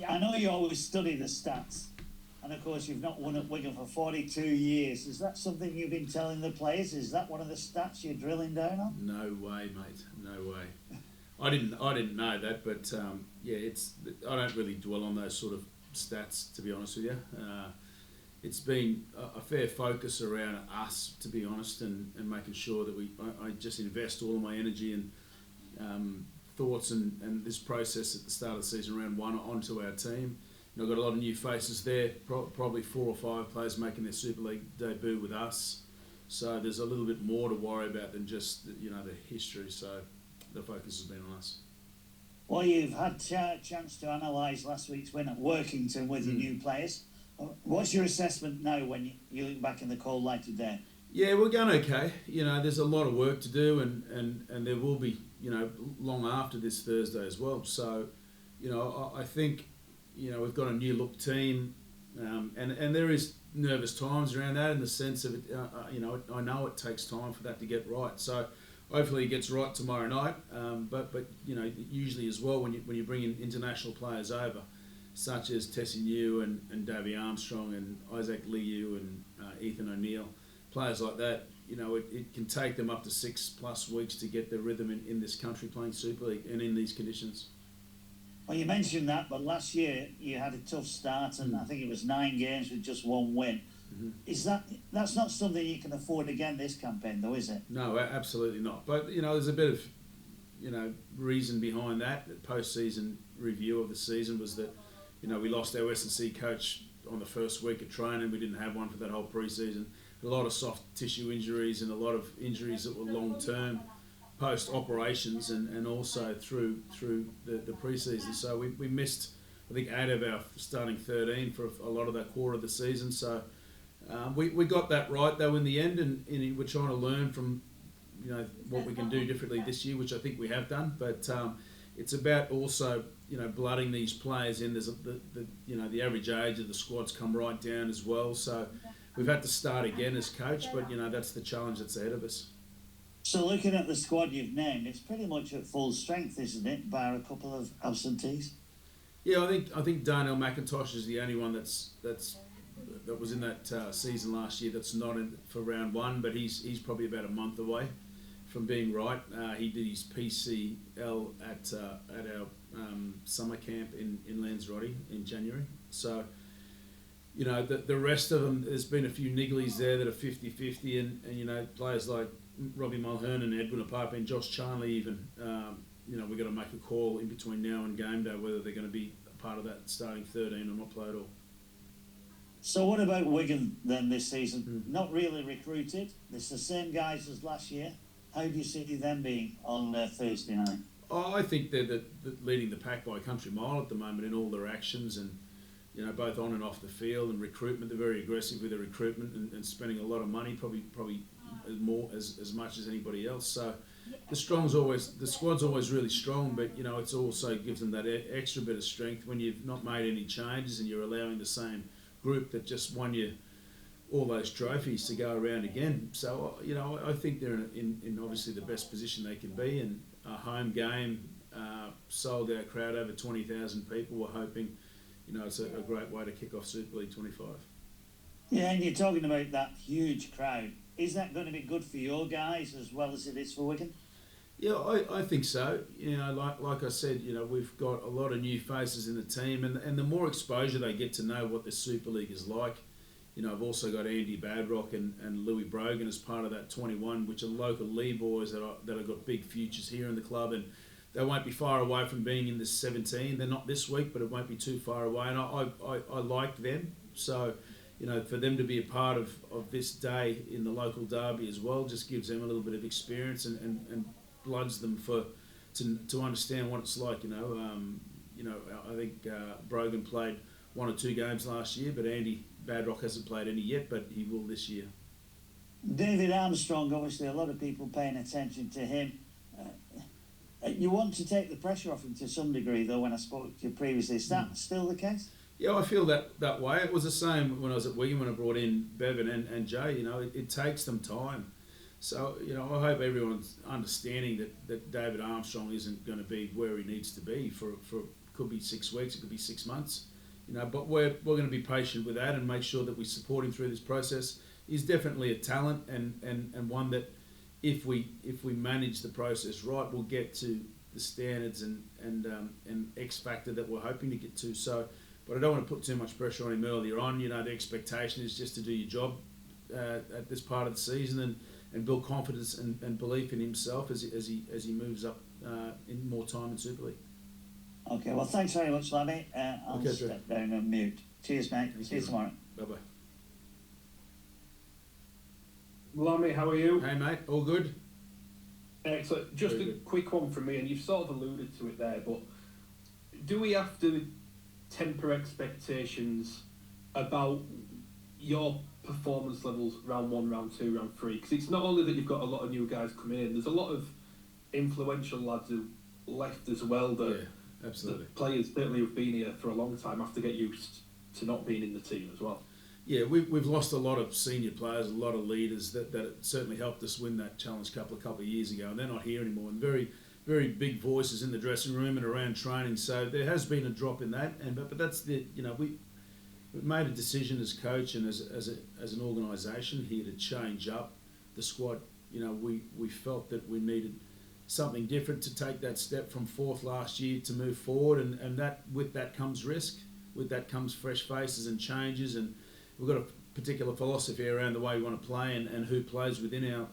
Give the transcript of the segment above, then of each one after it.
I know you always study the stats, and of course you've not won at Wigan for 42 years. Is that something you've been telling the players? Is that one of the stats you're drilling down on? No way, mate. No way. I didn't know that, but I don't really dwell on those sort of stats, to be honest with you. It's been a fair focus around us, to be honest, and making sure that I just invest all of my energy and thoughts and this process at the start of the season around one onto our team. I've got a lot of new faces there, probably 4 or 5 players making their Super League debut with us. So there's a little bit more to worry about than just the history. So the focus has been on us. Well, you've had a chance to analyse last week's win at Workington with your new players. What's your assessment now when you look back in the cold light of day? Yeah, we're going okay. There's a lot of work to do, and there will be, long after this Thursday as well. So, I think, we've got a new look team, and there is nervous times around that in the sense of it. I know it takes time for that to get right. So hopefully it gets right tomorrow night. But usually as well when you bring in international players over, such as Tessie New and Davey Armstrong and Isaac Liu and Ethan O'Neill, players like that, it can take them up to 6+ weeks to get their rhythm in this country playing Super League and in these conditions. Well, you mentioned that, but last year you had a tough start, and I think it was 9 games with just 1 win. Mm-hmm. That's not something you can afford again this campaign, though, is it? No, absolutely not. But there's a bit of reason behind that. The post-season review of the season was that we lost our S&C coach on the first week of training. We didn't have one for that whole pre-season. A lot of soft tissue injuries and a lot of injuries that were long-term post-operations and also through the pre-season. So we missed, I think, 8 of our starting 13 for a lot of that quarter of the season. So we got that right, though, in the end, and we're trying to learn from what we can do differently this year, which I think we have done. But it's about also blooding these players in. There's the average age of the squad's come right down as well. So we've had to start again as coach, but that's the challenge that's ahead of us. So looking at the squad you've named, it's pretty much at full strength, isn't it, bar a couple of absentees? Yeah, I think Darnell McIntosh is the only one that was in that season last year that's not in for round 1, but he's probably about a month away from being right. He did his PCL at our summer camp in Lanzarote in January. So, the rest of them, there's been a few nigglies there that are 50-50, and players like Robbie Mulhern and Edwin Apapa and Josh Charnley even, we've got to make a call in between now and game day whether they're going to be a part of that starting 13 or not play at all. So what about Wigan then this season? Not really recruited. It's the same guys as last year. How do you see them being on Thursday night? I think they're leading the pack by a country mile at the moment in all their actions and both on and off the field and recruitment. They're very aggressive with their recruitment and spending a lot of money, probably as much as anybody else. So the squad's always really strong, but it's also gives them that extra bit of strength when you've not made any changes and you're allowing the same group that just won you all those trophies to go around again. So I think they're in obviously the best position they can be, and a home game, sold out crowd, over 20,000 people. We're hoping it's a great way to kick off Super League 25. Yeah, and you're talking about that huge crowd. Is that going to be good for your guys as well as it is for Wigan? Yeah, I think so. Like I said, we've got a lot of new faces in the team, and the more exposure they get to know what the Super League is like. I've also got Andy Badrock and Louis Brogan as part of that 21, which are local league boys that have got big futures here in the club, and they won't be far away from being in the 17. They're not this week, but it won't be too far away, and I like them. So, for them to be a part of this day in the local derby as well just gives them a little bit of experience and bloods them to understand what it's like. I think Brogan played 1 or 2 games last year, but Andy Badrock hasn't played any yet, but he will this year. David Armstrong, obviously a lot of people paying attention to him. You want to take the pressure off him to some degree, though, when I spoke to you previously. Is that still the case? Yeah, I feel that way. It was the same when I was at Wigan when I brought in Bevan and Jay. It takes them time. So, I hope everyone's understanding that David Armstrong isn't going to be where he needs to be for could be 6 weeks, it could be 6 months. But we're going to be patient with that and make sure that we support him through this process. He's definitely a talent and one that if we manage the process right, we'll get to the standards and X factor that we're hoping to get to. So, but I don't want to put too much pressure on him earlier on. The expectation is just to do your job at this part of the season and build confidence and belief in himself as he moves up in more time in Super League. Okay, well, thanks very much, Lammy. I'll step down and mute. Cheers, mate. See you tomorrow. Bye-bye. Lammy, how are you? Hey, mate. All good? Excellent. Just a quick one from me, and you've sort of alluded to it there, but do we have to temper expectations about your performance levels round 1, round 2, round 3? Because it's not only that you've got a lot of new guys coming in, there's a lot of influential lads who left as well that... Yeah. Absolutely. The players certainly have been here for a long time have to get used to not being in the team as well. Yeah, we've lost a lot of senior players, a lot of leaders that certainly helped us win that Challenge Cup a couple of years ago, and they're not here anymore. And very, very big voices in the dressing room and around training. So there has been a drop in that, but that's we've made a decision as coach and as an organisation here to change up the squad. We felt that we needed something different to take that step from 4th last year to move forward, and that with that comes risk, with that comes fresh faces and changes, and we've got a particular philosophy around the way we want to play and who plays within our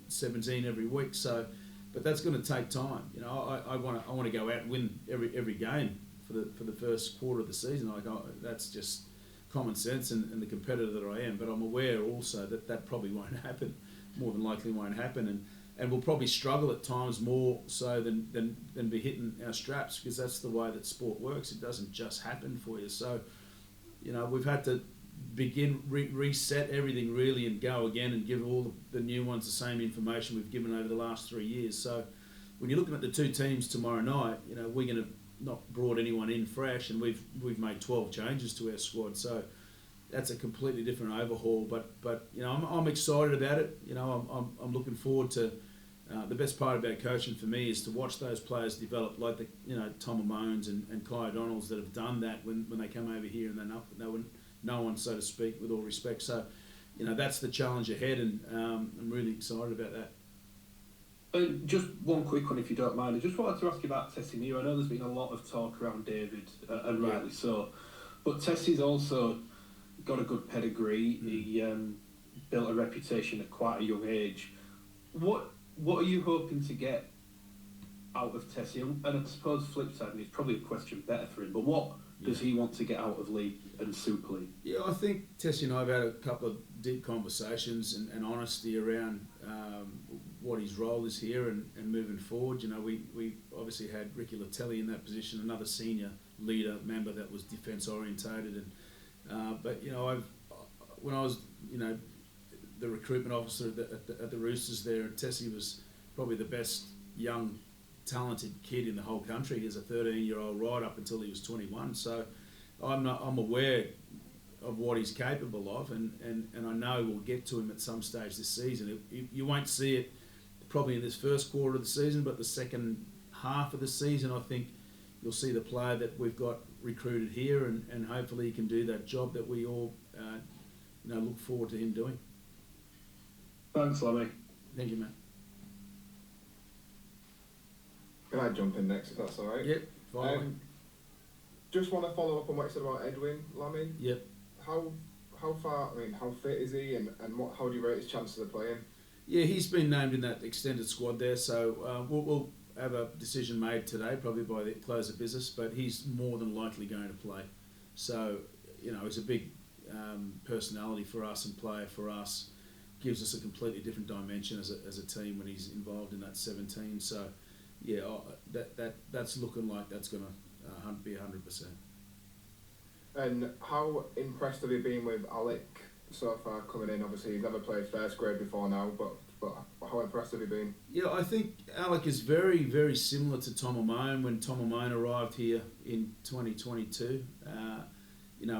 17 every week. So, but that's going to take time. I want to go out and win every game for the first quarter of the season. That's just common sense and the competitor that I am. But I'm aware also that probably won't happen. More than likely won't happen, and we'll probably struggle at times more so than be hitting our straps, because that's the way that sport works. It doesn't just happen for you. So, we've had to begin reset everything really and go again and give all the new ones the same information we've given over the last 3 years. So, when you're looking at the two teams tomorrow night, Wigan have not brought anyone in fresh, and we've made 12 changes to our squad. So. That's a completely different overhaul, but I'm excited about it. I'm looking forward to the best part about coaching for me is to watch those players develop, like the Tom Amones and Kai O'Donnells that have done that when they come over here and they were no one, so to speak, with all respect. So that's the challenge ahead, and I'm really excited about that. Just one quick one, if you don't mind. I just wanted to ask you about Tessie Mew. I know there's been a lot of talk around David, and rightly so, but Tessie's also got a good pedigree. He built a reputation at quite a young age. What are you hoping to get out of Tessie? And I suppose flip side, and it's probably a question better for him, but what does he want to get out of League and Super League? Yeah, I think Tessie and I have had a couple of deep conversations and honesty around what his role is here and moving forward. We obviously had Ricky Latelli in that position, another senior leader member that was defence orientated, and but when I was the recruitment officer at the Roosters there, Tessie was probably the best young talented kid in the whole country. He's a 13-year-old right up until he was 21. So I'm aware of what he's capable of, and I know we'll get to him at some stage this season. You won't see it probably in this first quarter of the season, but the second half of the season, I think you'll see the player that we've got recruited here, and hopefully he can do that job that we all look forward to him doing. Thanks, Lammy. Thank you, mate. Can I jump in next, if that's all right? Yep, fine. Just want to follow up on what you said about Edwin, Lammy. Yep. How far, how fit is he, and how do you rate his chances of playing? Yeah, he's been named in that extended squad there, so we'll have a decision made today, probably by the close of business, but he's more than likely going to play. So, he's a big personality for us and player for us. Gives us a completely different dimension as a team when he's involved in that 17. So, yeah, that's looking like that's going to be 100%. And how impressed have you been with Alec so far coming in? Obviously, he's never played first grade before now, but how impressed have you been? Yeah, I think Alec is very, very similar to Tom Amone when Tom Amone arrived here in 2022.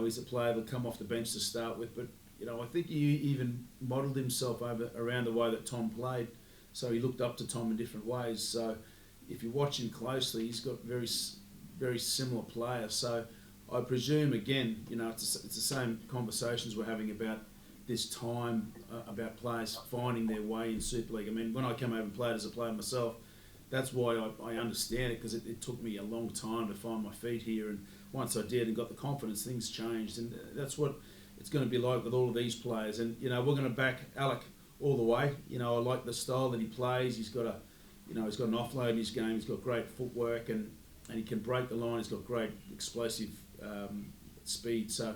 He's a player that'll come off the bench to start with, but I think he even modelled himself around the way that Tom played, so he looked up to Tom in different ways. So if you watch him closely, he's got very very similar player. So I presume, again, it's the same conversations we're having about this time, about players finding their way in Super League. I mean, when I came over and played as a player myself, that's why I understand it, because it took me a long time to find my feet here. And once I did and got the confidence, things changed. And that's what it's going to be like with all of these players. And, we're going to back Alec all the way. I like the style that he plays. He's got he's got an offload in his game. He's got great footwork and he can break the line. He's got great explosive speed. So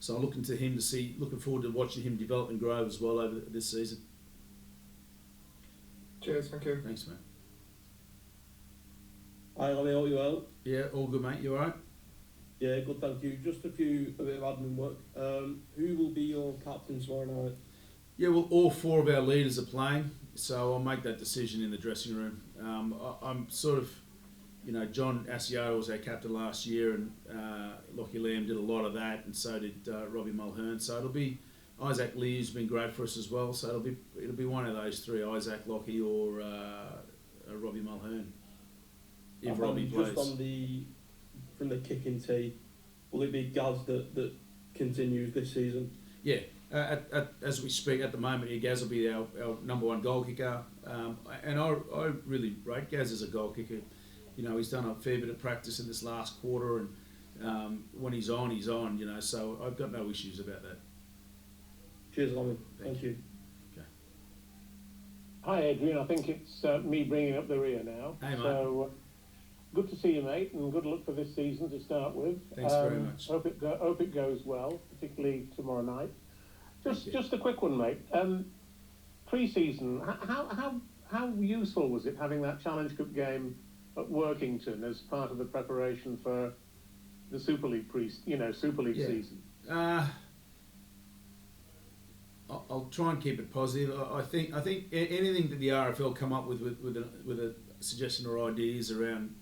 I'm looking forward to watching him develop and grow as well over this season. Cheers, thank you. Thanks, mate. Hi, Lemmy, all you well? Yeah, all good, mate. You all right? Yeah, good, thank you. Just a bit of admin work. Who will be your captain tomorrow night? Yeah, well, all 4 of our leaders are playing, so I'll make that decision in the dressing room. I'm sort of, John Asiata was our captain last year, and Lockie Lamb did a lot of that, and so did Robbie Mulhern. So it'll be Isaac Lee, who's been great for us as well. So it'll be one of those 3, Isaac, Lockie, or Robbie Mulhern. If Robbie plays. Just from the kicking tee, will it be Gaz that continues this season? Yeah. As we speak at the moment, Gaz will be our number 1 goal kicker, and I really rate Gaz as a goal kicker. He's done a fair bit of practice in this last quarter, and when he's on, so I've got no issues about that. Cheers, Lemmy. Thank you. Okay. Hi, Adrian. I think it's me bringing up the rear now. Hey, mate. So, good to see you, mate, and good luck for this season to start with. Thanks very much. Hope it goes well, particularly tomorrow night. Just a quick one, mate. Pre-season, how useful was it having that Challenge Cup game at Workington as part of the preparation for the Super League season? I'll try and keep it positive. I think anything that the RFL come up with a suggestion or ideas around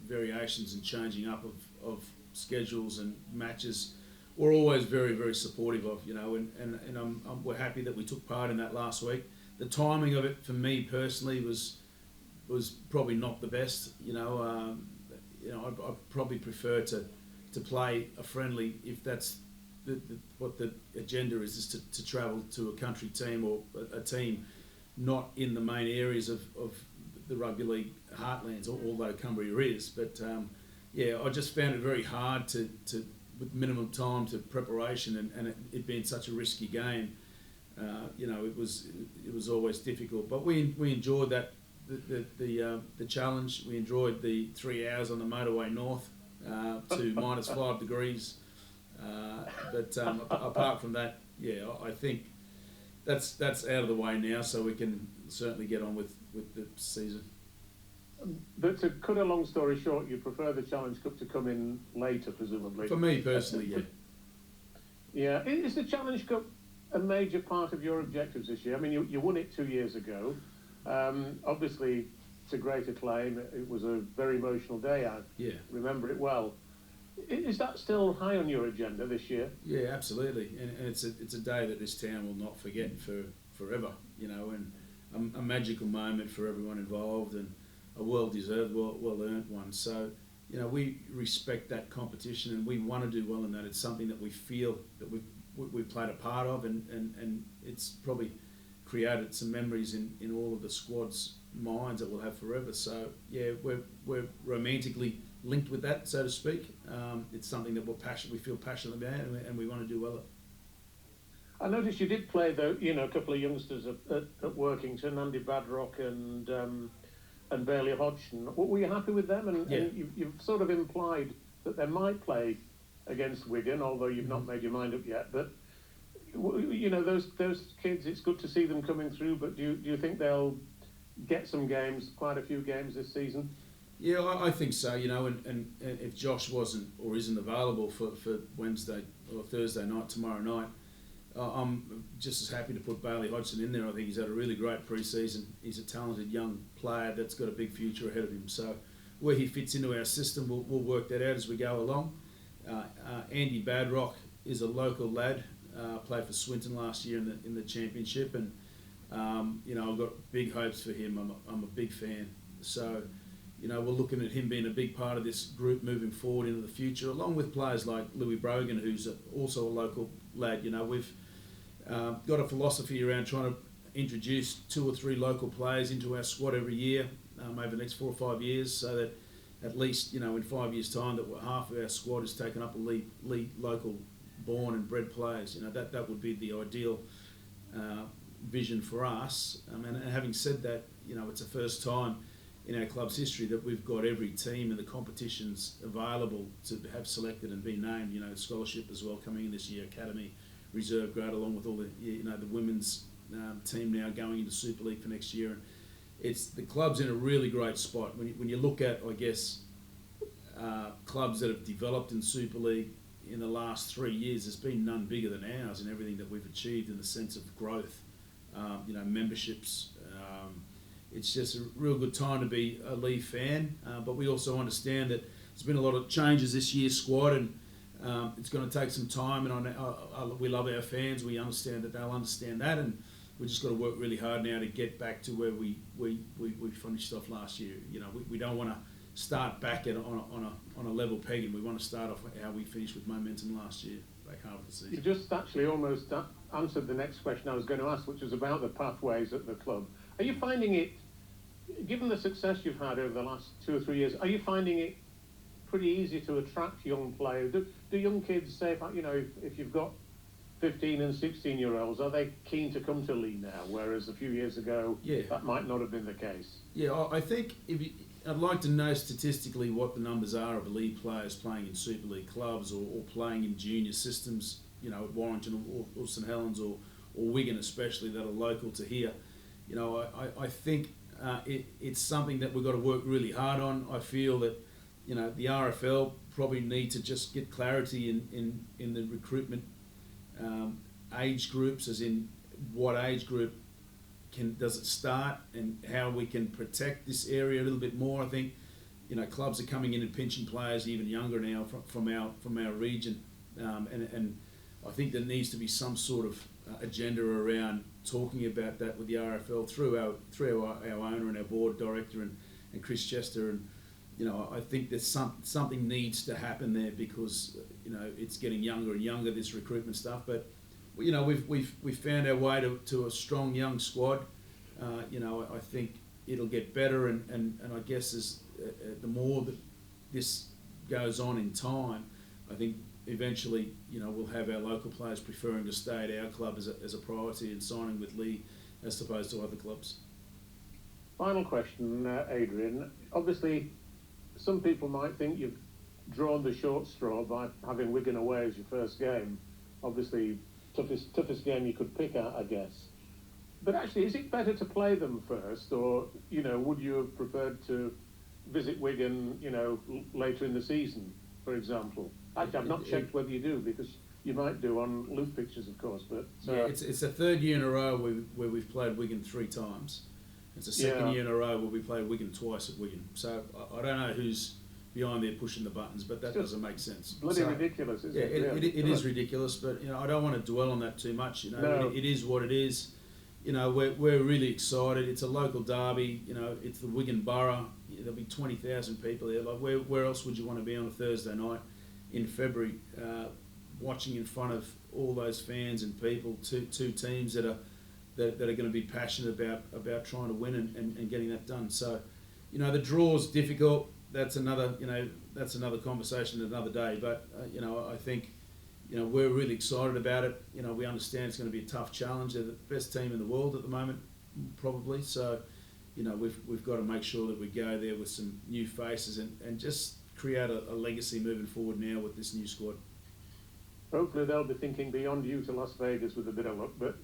variations and changing up of schedules and matches, we're always very, very supportive of, and we're happy that we took part in that last week. The timing of it for me personally was probably not the best. I probably prefer to play a friendly if that's what the agenda is to travel to a country team or a team not in the main areas of the rugby league heartlands, although Cumbria is. But I just found it very hard to with minimum time to preparation and it being such a risky game. It was always difficult. But we enjoyed that the challenge. We enjoyed the 3 hours on the motorway north to -5 degrees. But apart from that, I think that's out of the way now, so we can certainly get on with the season. But to cut a long story short, you prefer the Challenge Cup to come in later, presumably? For me personally, yeah. Yeah. Is the Challenge Cup a major part of your objectives this year? I mean, you won it 2 years ago. Obviously, to great acclaim. It was a very emotional day. I remember it well. Is that still high on your agenda this year? Yeah, absolutely. And it's a day that this town will not forget for forever, and a magical moment for everyone involved and a well-deserved, well-earned one. So, we respect that competition and we want to do well in that. It's something that we feel that we've played a part of and it's probably created some memories in all of the squad's minds that we'll have forever. So, we're romantically linked with that, so to speak. It's something that we feel passionate about and we want to do well at. I noticed you did play, though, a couple of youngsters at Workington, Andy Badrock and Bailey Hodgson. Were you happy with them? And you've sort of implied that they might play against Wigan, although you've not made your mind up yet. But those kids, it's good to see them coming through. But do you think they'll get some games, quite a few games this season? Yeah, I think so. And if Josh wasn't or isn't available for Wednesday or Thursday night, tomorrow night, I'm just as happy to put Bailey Hodgson in there. I think he's had a really great pre-season. He's a talented young player that's got a big future ahead of him. So where he fits into our system, we'll work that out as we go along. Andy Badrock is a local lad, played for Swinton last year in the championship, and I've got big hopes for him. I'm a big fan. So we're looking at him being a big part of this group moving forward into the future, along with players like Louis Brogan, who's also a local lad. We've got a philosophy around trying to introduce 2 or 3 local players into our squad every year over the next 4 or 5 years, so that at least, in 5 years' time, that half of our squad is taken up with local born and bred players. That would be the ideal vision for us. And having said that, it's the first time in our club's history that we've got every team in the competitions available to have selected and be named. Scholarship as well coming in this year, academy, reserve grade, along with all the the women's team now going into Super League for next year. And the club's in a really great spot when you look at, I guess, clubs that have developed in Super League in the last 3 years. There's been none bigger than ours in everything that we've achieved in the sense of growth. Memberships. It's just a real good time to be a Lee fan, but we also understand that there's been a lot of changes this year's squad, and it's going to take some time. And we love our fans. We understand that they'll understand that, and we've just got to work really hard now to get back to where we finished off last year. We don't want to start back on a level pegging. We want to start off how we finished with momentum last year, back half of the season. You just actually almost answered the next question I was going to ask, which was about the pathways at the club. Are you finding it, given the success you've had over the last 2 or 3 years, are you finding it pretty easy to attract young players? Do young kids say, if you've got 15 and 16-year-olds, are they keen to come to Lee now, whereas a few years ago that might not have been the case? Yeah, I think I'd like to know statistically what the numbers are of Lee players playing in Super League clubs or playing in junior systems, at Warrington or St Helens or Wigan especially, that are local to here. I think it's something that we've got to work really hard on. I feel that, the RFL probably need to just get clarity in the recruitment age groups, as in what age group does it start and how we can protect this area a little bit more. I think, clubs are coming in and pinching players even younger now from our region, and I think there needs to be some sort of agenda around talking about that with the RFL through our owner and our board director and Chris Chester. And I think there's something needs to happen there, because it's getting younger and younger, this recruitment stuff. But we've found our way to a strong young squad. I think it'll get better, and I guess as the more that this goes on in time, I think eventually we'll have our local players preferring to stay at our club as a priority and signing with Lee as opposed to other clubs. Final question, Adrian. Obviously, some people might think you've drawn the short straw by having Wigan away as your first game. Obviously, toughest game you could pick, I guess. But actually, is it better to play them first, or would you have preferred to visit Wigan, later in the season, for example? Actually, I've not checked whether you do, because you might do on loop pictures, of course. But it's the third year in a row where we've played Wigan 3 times. It's the second year in a row where we played Wigan twice at Wigan. So I don't know who's behind there pushing the buttons, but that doesn't make sense. Bloody ridiculous, isn't it? It is ridiculous, but I don't want to dwell on that too much. No. It is what it is. We're really excited. It's a local derby. It's the Wigan Borough. There'll be 20,000 people there. Like where else would you want to be on a Thursday night in February, watching in front of all those fans and people? Two teams that are going to be passionate about trying to win and getting that done. So, the draw's difficult. That's another conversation another day. But I think we're really excited about it. We understand it's going to be a tough challenge. They're the best team in the world at the moment, probably. So, we've got to make sure that we go there with some new faces and just create a legacy moving forward now with this new squad. Hopefully they'll be thinking beyond you to Las Vegas with a bit of luck, but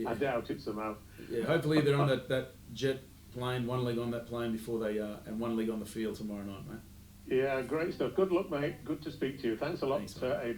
I doubt it somehow. Yeah, hopefully they're on that jet plane, one leg on that plane before they and one leg on the field tomorrow night, mate. Yeah, great stuff. Good luck, mate. Good to speak to you. Thanks a lot, Adrian.